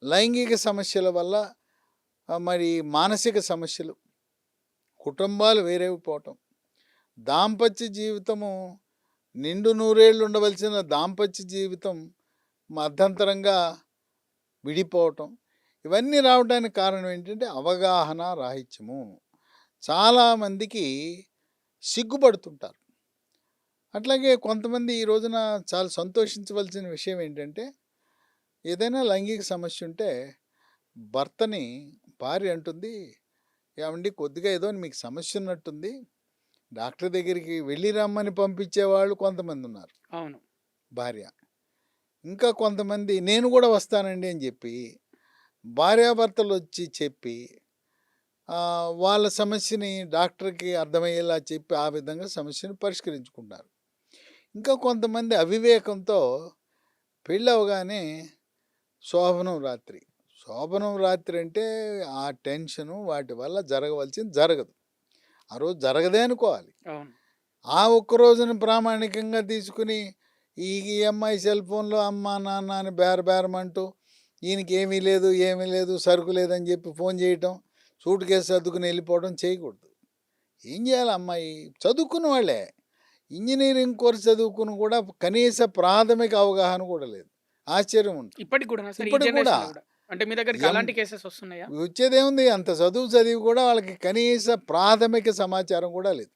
లైంగిక సమస్యల వల్ల మరి మానసిక సమస్యలు, కుటుంబాలు వేరైపోవటం, దాంపత్య జీవితము నిండు నూరేళ్ళు ఉండవలసిన దాంపత్య జీవితం మధ్యంతరంగా విడిపోవటం, ఇవన్నీ రావడానికి కారణం ఏంటంటే అవగాహన రాహిత్యము. చాలామందికి సిగ్గుపడుతుంటారు. అట్లాగే కొంతమంది ఈ రోజున చాలా సంతోషించవలసిన విషయం ఏంటంటే, ఏదైనా లైంగిక సమస్య ఉంటే భర్తని భార్య అంటుంది, "ఏవండీ కొద్దిగా ఏదో మీకు సమస్య ఉన్నట్టుంది. డాక్టర్ దగ్గరికి వెళ్ళి రమ్మని పంపించేవాళ్ళు కొంతమందున్నారు." అవును. భార్య. ఇంకా కొంతమంది "నేను గూడా వస్తానండి" అని జెప్పి, భార్యాభర్తలొచ్చి చెప్పి, వాళ్ళ సమస్యని డాక్టర్‌కి అర్థమయ్యేలా చెప్పి, ఆ విధంగా సమస్యను పరిష్కరించుకుంటారు. ఇంకా కొంతమంది అవివేకంతో పెళ్ళవగానే శోభనం రాత్రి. శోభనం రాత్రి అంటే ఆ టెన్షను వాటి వల్ల జరగవలసింది జరగదు. ఆ రోజు జరగదే అనుకోవాలి. అవును. ఆ ఒక్క రోజున ప్రామాణికంగా తీసుకుని ఈ అమ్మాయి సెల్ ఫోన్‌లో అమ్మ, నాన్న అని బేరబేరమంటూ ఈయనకి ఏమీ లేదు, ఏమీ లేదు, సరుకు లేదని చెప్పి ఫోన్ చేయటం, సూట్ కేస్ సర్దుకుని వెళ్ళిపోవడం చేయకూడదు. ఏం చేయాలి అమ్మాయి? చదువుకున్న వాళ్ళే. ఇంజినీరింగ్ కోర్స్ చదువుకుని కూడా కనీస ప్రాథమిక అవగాహన కూడా లేదు. ఆశ్చర్యం ఉంటుంది. ఇప్పటికి గూడానా సార్? ఈ ఇప్పటికి కూడా జనరేషన్‌లో గూడా? అంటే మీ దగ్గరికి ఎం అలాంటి కేసెస్ వస్తున్నాయా? వచ్చేదేముంది, అంత చదువు చదివి కూడా వాళ్ళకి కనీస ప్రాథమిక సమాచారం కూడా లేదు.